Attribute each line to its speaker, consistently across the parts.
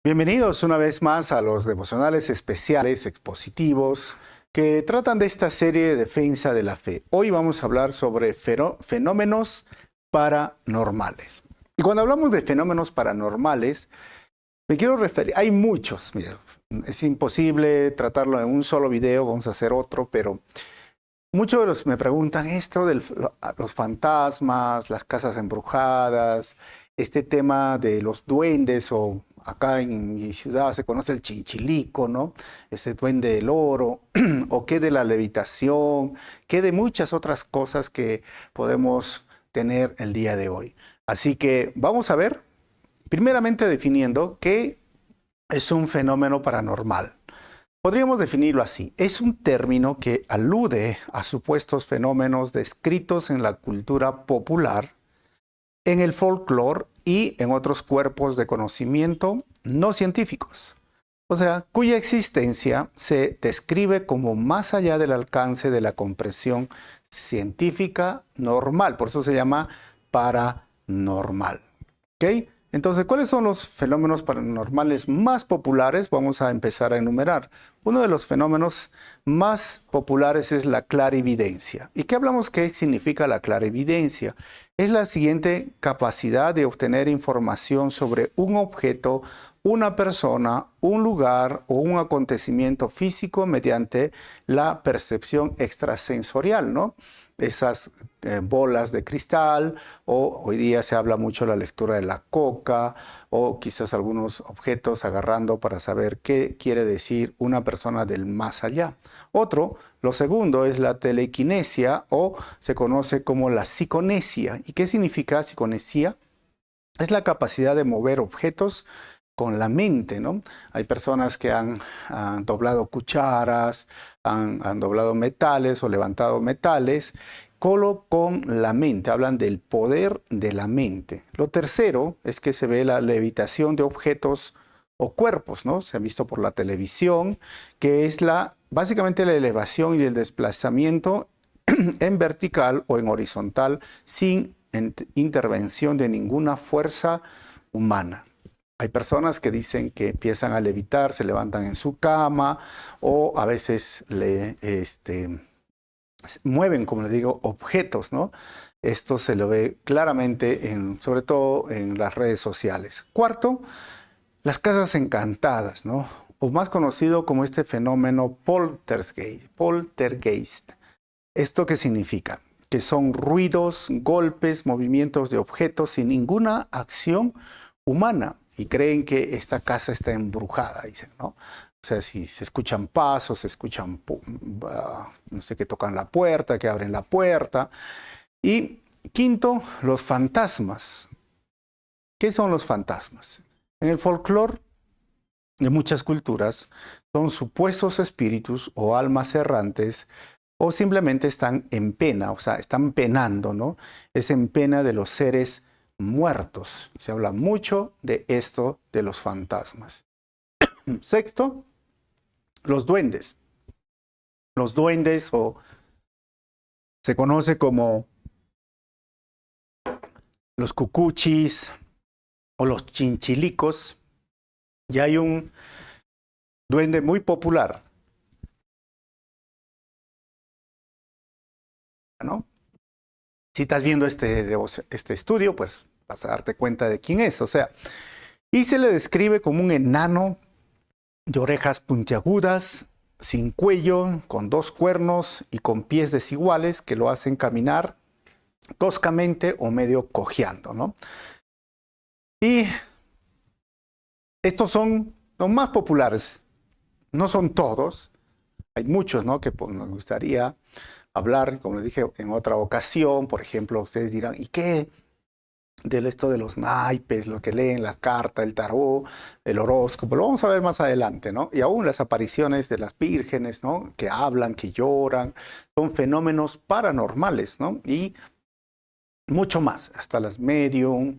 Speaker 1: Bienvenidos una vez más a los devocionales especiales expositivos que tratan de esta serie de defensa de la fe. Hoy vamos a hablar sobre fenómenos paranormales. Y cuando hablamos de fenómenos paranormales, me quiero referir, hay muchos, mira, es imposible tratarlo en un solo video, vamos a hacer otro, pero muchos de los me preguntan esto de los fantasmas, las casas embrujadas, este tema de los duendes o acá en mi ciudad se conoce el chinchilico, ¿no? Ese duende del oro, o qué de la levitación, qué de muchas otras cosas que podemos tener el día de hoy. Así que vamos a ver, primeramente definiendo qué es un fenómeno paranormal. Podríamos definirlo así. Es un término que alude a supuestos fenómenos descritos en la cultura popular, en el folclore y en otros cuerpos de conocimiento no científicos. O sea, cuya existencia se describe como más allá del alcance de la comprensión científica normal. Por eso se llama paranormal. ¿Ok? Entonces, ¿cuáles son los fenómenos paranormales más populares? Vamos a empezar a enumerar. Uno de los fenómenos más populares es la clarividencia. ¿Y qué hablamos? ¿Qué significa la clarividencia? Es la siguiente capacidad de obtener información sobre un objeto, una persona, un lugar o un acontecimiento físico mediante la percepción extrasensorial, ¿no? Esas bolas de cristal, o hoy día se habla mucho de la lectura de la coca, o quizás algunos objetos agarrando para saber qué quiere decir una persona del más allá. Lo segundo es la telequinesia, o se conoce como la psiconesia. ¿Y qué significa psiconesia? Es la capacidad de mover objetos con la mente, ¿no? Hay personas que han doblado cucharas, han doblado metales o levantado metales, solo con la mente. Hablan del poder de la mente. Lo tercero es que se ve la levitación de objetos o cuerpos, ¿no? Se ha visto por la televisión, que es básicamente la elevación y el desplazamiento en vertical o en horizontal sin intervención de ninguna fuerza humana. Hay personas que dicen que empiezan a levitar, se levantan en su cama o a veces mueven, como les digo, objetos, ¿no? Esto se lo ve claramente, sobre todo en las redes sociales. Cuarto, las casas encantadas, ¿no? O más conocido como este fenómeno poltergeist. ¿Esto qué significa? Que son ruidos, golpes, movimientos de objetos sin ninguna acción humana. Y creen que esta casa está embrujada, dicen, ¿no? O sea, si se escuchan pasos, se escuchan, no sé, que tocan la puerta, que abren la puerta. Y quinto, los fantasmas. ¿Qué son los fantasmas? En el folclore de muchas culturas son supuestos espíritus o almas errantes o simplemente están en pena, o sea, están penando, ¿no? Es en pena de los seres muertos. Se habla mucho de esto de los fantasmas. Sexto, los duendes. Los duendes, o se conoce como los cucuchis o los chinchilicos. Y hay un duende muy popular, ¿no? Si estás viendo este estudio, pues vas a darte cuenta de quién es. O sea, y se le describe como un enano de orejas puntiagudas, sin cuello, con dos cuernos y con pies desiguales que lo hacen caminar toscamente o medio cojeando, ¿no? Y estos son los más populares. No son todos. Hay muchos, ¿no? Que nos gustaría hablar, como les dije en otra ocasión. Por ejemplo, ustedes dirán, ¿y qué de esto de los naipes, lo que leen la carta, el tarot, el horóscopo? Lo vamos a ver más adelante, ¿no? Y aún las apariciones de las vírgenes, ¿no? Que hablan, que lloran, son fenómenos paranormales, ¿no? Y mucho más, hasta las medium,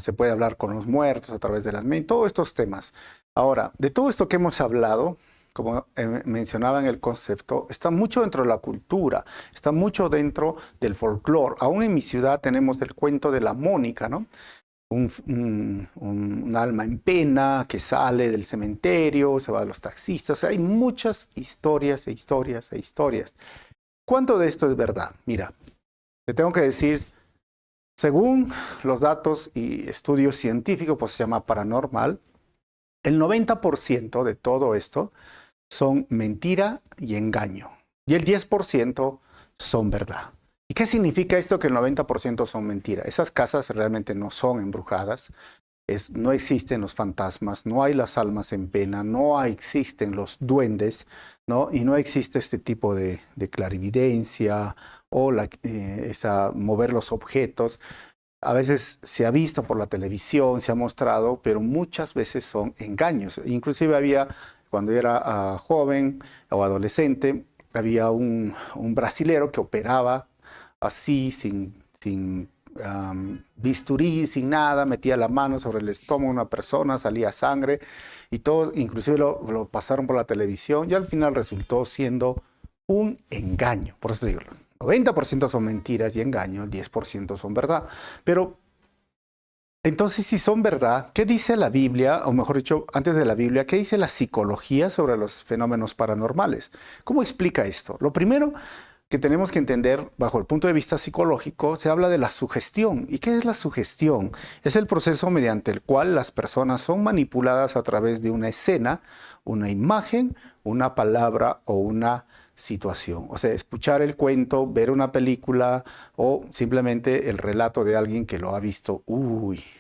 Speaker 1: se puede hablar con los muertos a través de las medium, todos estos temas. Ahora, de todo esto que hemos hablado, como mencionaba en el concepto, está mucho dentro de la cultura, está mucho dentro del folclore. Aún en mi ciudad tenemos el cuento de la Mónica, ¿no? un alma en pena que sale del cementerio, se va a los taxistas. Hay muchas historias e historias e historias. ¿Cuánto de esto es verdad? Mira, te tengo que decir, según los datos y estudios científicos, pues se llama paranormal, el 90% de todo esto son mentira y engaño. Y el 10% son verdad. ¿Y qué significa esto que el 90% son mentira? Esas casas realmente no son embrujadas, no existen los fantasmas, no hay las almas en pena, no existen los duendes, ¿no? Y no existe este tipo de clarividencia o mover los objetos. A veces se ha visto por la televisión, se ha mostrado, pero muchas veces son engaños. Inclusive cuando yo era joven o adolescente, había un brasilero que operaba así, sin bisturí, sin nada, metía la mano sobre el estómago de una persona, salía sangre y todo, inclusive lo pasaron por la televisión y al final resultó siendo un engaño. Por eso digo, 90% son mentiras y engaños, 10% son verdad. Pero entonces, si son verdad, ¿qué dice la Biblia? O mejor dicho, antes de la Biblia, ¿qué dice la psicología sobre los fenómenos paranormales? ¿Cómo explica esto? Lo primero que tenemos que entender bajo el punto de vista psicológico, se habla de la sugestión. ¿Y qué es la sugestión? Es el proceso mediante el cual las personas son manipuladas a través de una escena, una imagen, una palabra o una situación. O sea, escuchar el cuento, ver una película o simplemente el relato de alguien que lo ha visto.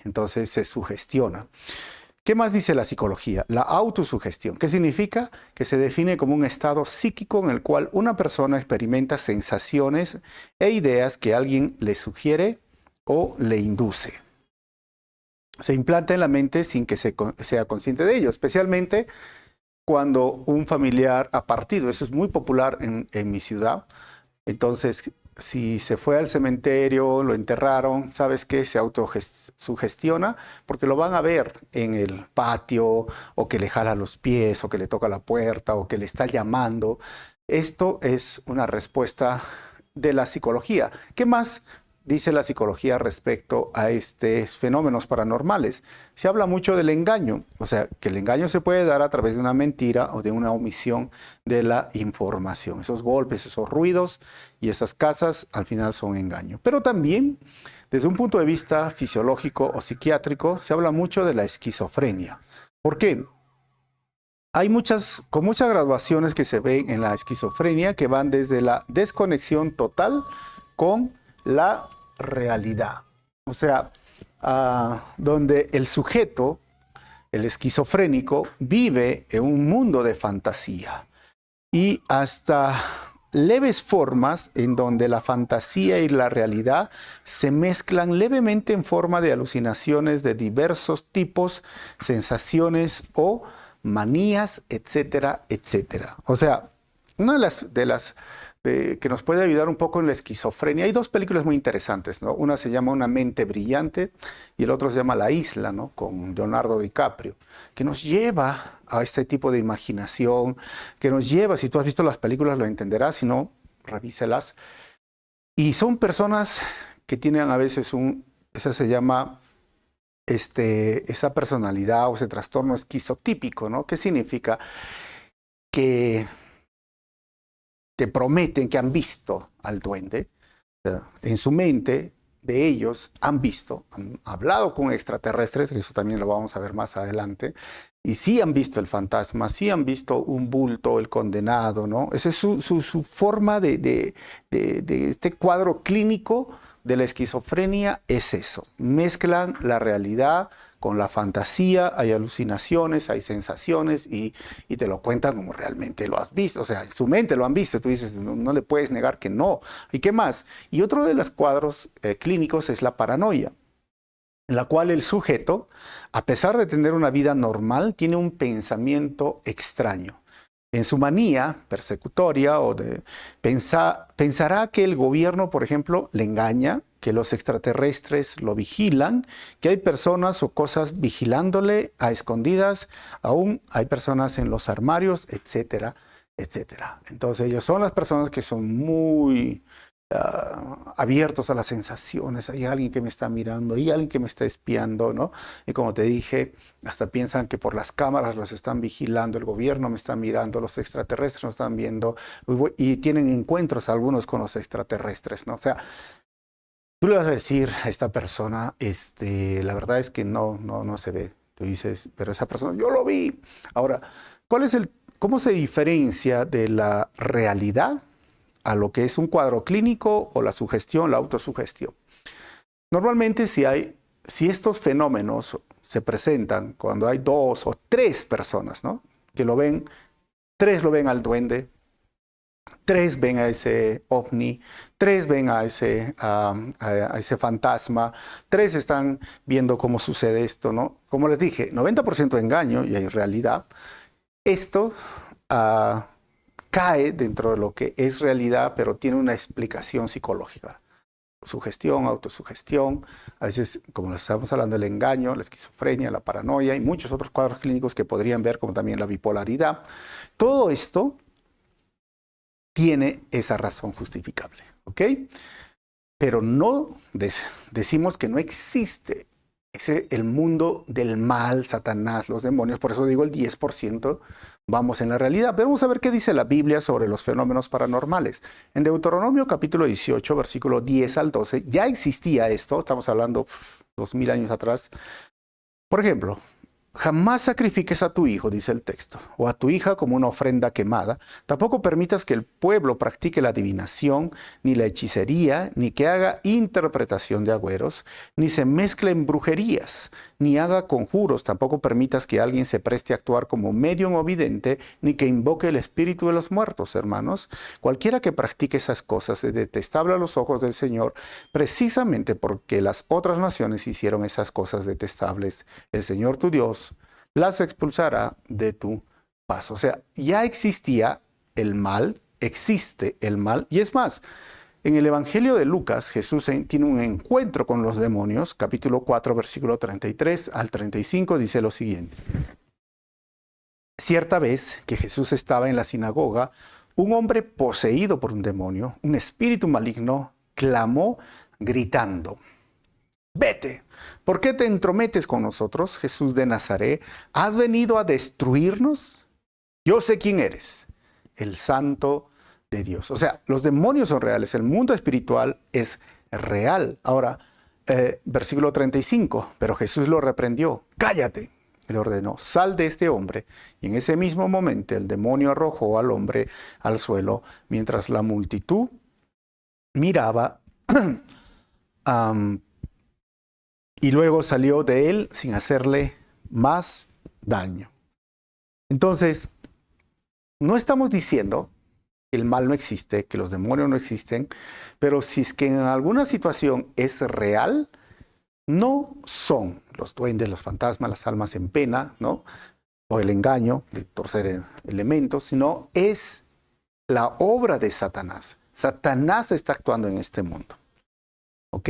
Speaker 1: Entonces se sugestiona. ¿Qué más dice la psicología? La autosugestión. ¿Qué significa? Que se define como un estado psíquico en el cual una persona experimenta sensaciones e ideas que alguien le sugiere o le induce. Se implanta en la mente sin que sea consciente de ello, especialmente cuando un familiar ha partido. Eso es muy popular en mi ciudad. Entonces, si se fue al cementerio, lo enterraron, ¿sabes qué? Se autosugestiona porque lo van a ver en el patio, o que le jala los pies, o que le toca la puerta, o que le está llamando. Esto es una respuesta de la psicología. ¿Qué más dice la psicología respecto a estos fenómenos paranormales? Se habla mucho del engaño, o sea, que el engaño se puede dar a través de una mentira o de una omisión de la información. Esos golpes, esos ruidos y esas casas al final son engaño. Pero también, desde un punto de vista fisiológico o psiquiátrico, se habla mucho de la esquizofrenia. ¿Por qué? Hay muchas graduaciones que se ven en la esquizofrenia que van desde la desconexión total con la realidad. O sea, donde el sujeto, el esquizofrénico, vive en un mundo de fantasía y hasta leves formas en donde la fantasía y la realidad se mezclan levemente en forma de alucinaciones de diversos tipos, sensaciones o manías, etcétera, etcétera. O sea, una de las que nos puede ayudar un poco en la esquizofrenia. Hay dos películas muy interesantes, ¿no? Una se llama Una mente brillante y el otro se llama La isla, ¿no? Con Leonardo DiCaprio, que nos lleva a este tipo de imaginación, que nos lleva, si tú has visto las películas lo entenderás, si no, revíselas. Y son personas que tienen a veces esa se llama, esa personalidad o ese trastorno esquizotípico, ¿no? ¿Qué significa? Que te prometen que han visto al duende. En su mente de ellos han hablado con extraterrestres, eso también lo vamos a ver más adelante, y sí han visto el fantasma, sí han visto un bulto, el condenado, ¿no? Esa es su forma de este cuadro clínico de la esquizofrenia, es eso. Mezclan la realidad con la fantasía, hay alucinaciones, hay sensaciones y te lo cuentan como realmente lo has visto. O sea, en su mente lo han visto, tú dices, no le puedes negar que no. ¿Y qué más? Y otro de los cuadros clínicos es la paranoia, en la cual el sujeto, a pesar de tener una vida normal, tiene un pensamiento extraño. En su manía persecutoria pensará que el gobierno, por ejemplo, le engaña, que los extraterrestres lo vigilan, que hay personas o cosas vigilándole a escondidas, aún hay personas en los armarios, etcétera, etcétera. Entonces ellos son las personas que son muy abiertos a las sensaciones. Hay alguien que me está mirando, hay alguien que me está espiando, ¿no? Y como te dije, hasta piensan que por las cámaras los están vigilando, el gobierno me está mirando, los extraterrestres nos están viendo, y tienen encuentros algunos con los extraterrestres, ¿no? O sea, tú le vas a decir a esta persona, la verdad es que no se ve. Tú dices, pero esa persona, yo lo vi. Ahora, ¿cómo se diferencia de la realidad a lo que es un cuadro clínico o la sugestión, la autosugestión? Normalmente si estos fenómenos se presentan cuando hay dos o tres personas, ¿no? Que lo ven, tres lo ven al duende, tres ven a ese ovni, tres ven a ese fantasma, tres están viendo cómo sucede esto, ¿no? Como les dije, 90% engaño y hay realidad. Esto cae dentro de lo que es realidad, pero tiene una explicación psicológica. Sugestión, autosugestión, a veces, como les estamos hablando, el engaño, la esquizofrenia, la paranoia y muchos otros cuadros clínicos que podrían ver, como también la bipolaridad. Todo esto tiene esa razón justificable, ¿ok? Pero no decimos que no existe el mundo del mal, Satanás, los demonios. Por eso digo el 10% vamos en la realidad. Pero vamos a ver qué dice la Biblia sobre los fenómenos paranormales. En Deuteronomio capítulo 18, versículo 10 al 12, ya existía esto. Estamos hablando 2000 años atrás. Por ejemplo, jamás sacrifiques a tu hijo, dice el texto, o a tu hija como una ofrenda quemada. Tampoco permitas que el pueblo practique la adivinación, ni la hechicería, ni que haga interpretación de agüeros, ni se mezcle en brujerías, ni haga conjuros. Tampoco permitas que alguien se preste a actuar como medium o vidente, ni que invoque el espíritu de los muertos, hermanos. Cualquiera que practique esas cosas es detestable a los ojos del Señor, precisamente porque las otras naciones hicieron esas cosas detestables. El Señor tu Dios las expulsará de tu paso. O sea, ya existía el mal, existe el mal, y es más, en el Evangelio de Lucas, Jesús tiene un encuentro con los demonios, capítulo 4, versículo 33 al 35, dice lo siguiente. Cierta vez que Jesús estaba en la sinagoga, un hombre poseído por un demonio, un espíritu maligno, clamó gritando: vete, ¿por qué te entrometes con nosotros, Jesús de Nazaret? ¿Has venido a destruirnos? Yo sé quién eres, el Santo de Dios. O sea, los demonios son reales, el mundo espiritual es real. Ahora, versículo 35, pero Jesús lo reprendió: cállate. Le ordenó: sal de este hombre. Y en ese mismo momento el demonio arrojó al hombre al suelo, mientras la multitud miraba. Y luego salió de él sin hacerle más daño. Entonces, no estamos diciendo que el mal no existe, que los demonios no existen, pero si es que en alguna situación es real, no son los duendes, los fantasmas, las almas en pena, ¿no? O el engaño de torcer elementos, sino es la obra de Satanás. Satanás está actuando en este mundo. ¿Ok?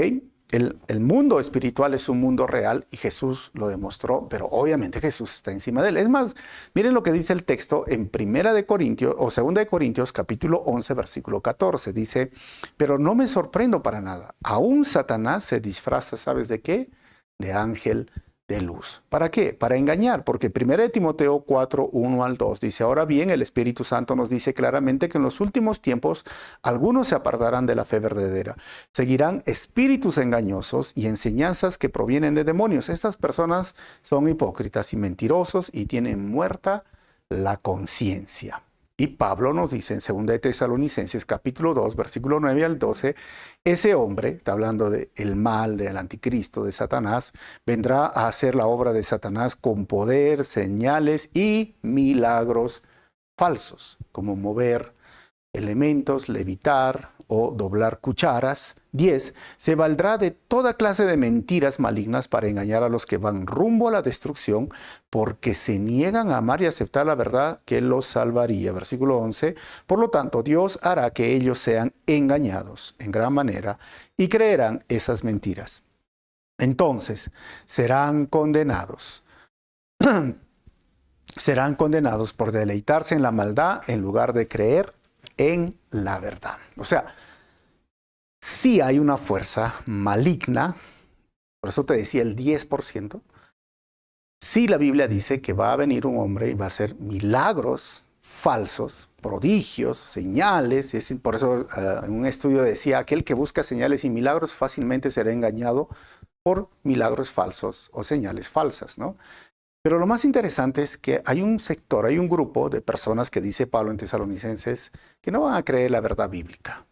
Speaker 1: El mundo espiritual es un mundo real y Jesús lo demostró, pero obviamente Jesús está encima de él. Es más, miren lo que dice el texto en 1 de Corintios o 2 de Corintios capítulo 11 versículo 14. Dice: pero no me sorprendo para nada. Aún Satanás se disfraza, ¿sabes de qué? De ángel de luz. ¿Para qué? Para engañar, porque 1 de Timoteo 4, 1 al 2 dice: ahora bien, el Espíritu Santo nos dice claramente que en los últimos tiempos algunos se apartarán de la fe verdadera. Seguirán espíritus engañosos y enseñanzas que provienen de demonios. Estas personas son hipócritas y mentirosos y tienen muerta la conciencia. Y Pablo nos dice en 2 de Tesalonicenses capítulo 2, versículo 9 al 12, ese hombre, está hablando del mal, del anticristo, de Satanás, vendrá a hacer la obra de Satanás con poder, señales y milagros falsos, como mover elementos, levitar o doblar cucharas. 10. Se valdrá de toda clase de mentiras malignas para engañar a los que van rumbo a la destrucción, porque se niegan a amar y aceptar la verdad que los salvaría. Versículo 11. Por lo tanto, Dios hará que ellos sean engañados en gran manera y creerán esas mentiras. Entonces, serán condenados. Serán condenados por deleitarse en la maldad en lugar de creer en la verdad. O sea, sí hay una fuerza maligna, por eso te decía el 10%. Sí, la Biblia dice que va a venir un hombre y va a hacer milagros falsos, prodigios, señales. Por eso en un estudio decía, aquel que busca señales y milagros fácilmente será engañado por milagros falsos o señales falsas, ¿no? Pero lo más interesante es que hay un sector, hay un grupo de personas que dice Pablo en Tesalonicenses que no van a creer la verdad bíblica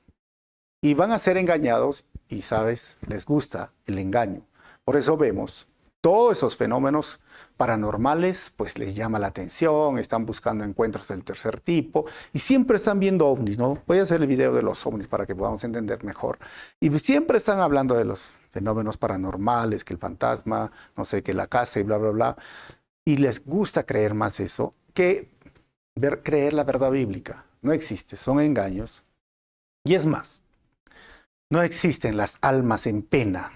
Speaker 1: y van a ser engañados y, ¿sabes? Les gusta el engaño. Por eso vemos todos esos fenómenos paranormales, pues les llama la atención, están buscando encuentros del tercer tipo y siempre están viendo ovnis, ¿no? Voy a hacer el video de los ovnis para que podamos entender mejor. Y siempre están hablando de los fenómenos paranormales, que el fantasma, no sé, que la casa y bla, bla, bla. Y les gusta creer más eso que creer la verdad bíblica. No existe, son engaños. Y es más, no existen las almas en pena.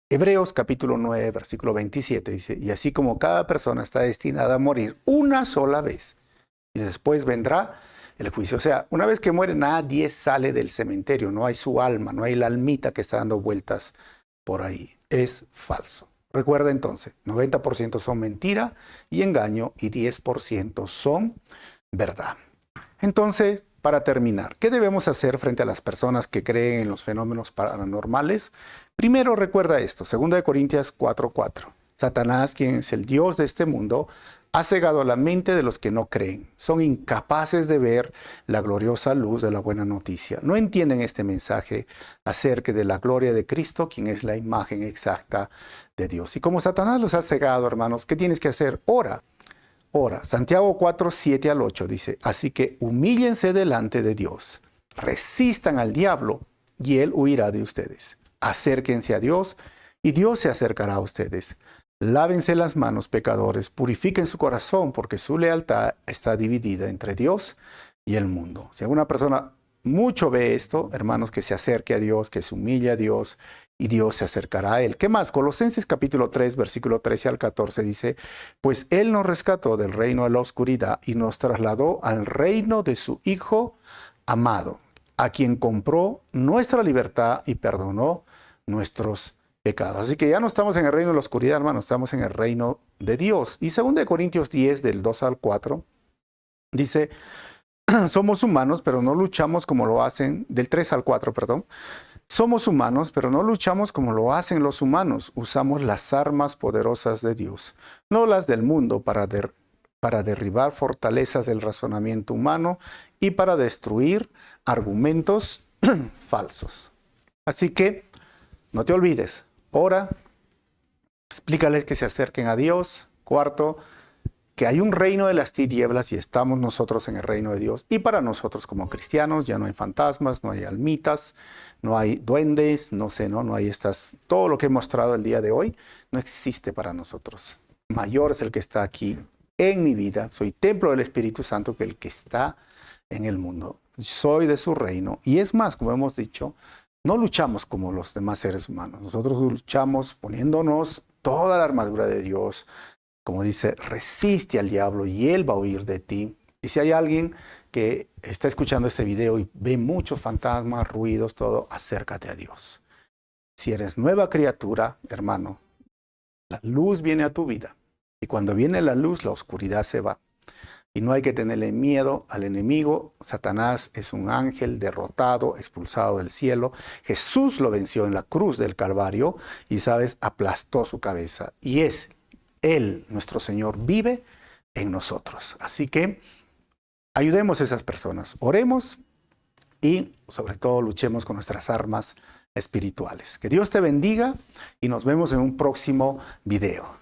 Speaker 1: Hebreos capítulo 9, versículo 27 dice, y así como cada persona está destinada a morir una sola vez, y después vendrá el juicio. O sea, una vez que muere, nadie sale del cementerio, no hay su alma, no hay la almita que está dando vueltas por ahí. Es falso. Recuerda entonces, 90% son mentira y engaño y 10% son verdad. Entonces, para terminar, ¿qué debemos hacer frente a las personas que creen en los fenómenos paranormales? Primero, recuerda esto, 2 Corintios 4:4. Satanás, quien es el Dios de este mundo, ha cegado la mente de los que no creen. Son incapaces de ver la gloriosa luz de la buena noticia. No entienden este mensaje acerca de la gloria de Cristo, quien es la imagen exacta de Dios. Y como Satanás los ha cegado, hermanos, ¿qué tienes que hacer? Ora. Ora. Santiago 4:7-8 dice, así que humíllense delante de Dios, resistan al diablo y él huirá de ustedes. Acérquense a Dios y Dios se acercará a ustedes. Lávense las manos, pecadores, purifiquen su corazón, porque su lealtad está dividida entre Dios y el mundo. Si alguna persona mucho ve esto, hermanos, que se acerque a Dios, que se humille a Dios, y Dios se acercará a él. ¿Qué más? Colosenses capítulo 3, versículo 13 al 14 dice, pues Él nos rescató del reino de la oscuridad y nos trasladó al reino de su Hijo amado, a quien compró nuestra libertad y perdonó nuestros pecados. Así que ya no estamos en el reino de la oscuridad, hermano, estamos en el reino de Dios. Y 2 Corintios 10, del 2 al 4, dice, somos humanos, pero no luchamos como lo hacen, del 3 al 4, perdón. Somos humanos, pero no luchamos como lo hacen los humanos. Usamos las armas poderosas de Dios, no las del mundo, para derribar fortalezas del razonamiento humano y para destruir argumentos falsos. Así que no te olvides, ora, explícales que se acerquen a Dios. Cuarto, que hay un reino de las tinieblas y estamos nosotros en el reino de Dios. Y para nosotros como cristianos ya no hay fantasmas, no hay almitas, no hay duendes, no hay todo lo que he mostrado el día de hoy, no existe para nosotros. Mayor es el que está aquí en mi vida. Soy templo del Espíritu Santo que el que está en el mundo. Soy de su reino. Y es más, como hemos dicho, no luchamos como los demás seres humanos. Nosotros luchamos poniéndonos toda la armadura de Dios. Como dice, resiste al diablo y él va a huir de ti. Y si hay alguien que está escuchando este video y ve muchos fantasmas, ruidos, todo, acércate a Dios. Si eres nueva criatura, hermano, la luz viene a tu vida. Y cuando viene la luz, la oscuridad se va. Y no hay que tenerle miedo al enemigo. Satanás es un ángel derrotado, expulsado del cielo. Jesús lo venció en la cruz del Calvario y, ¿sabes?, aplastó su cabeza. Y Él, nuestro Señor, vive en nosotros. Así que ayudemos a esas personas, oremos y sobre todo luchemos con nuestras armas espirituales. Que Dios te bendiga y nos vemos en un próximo video.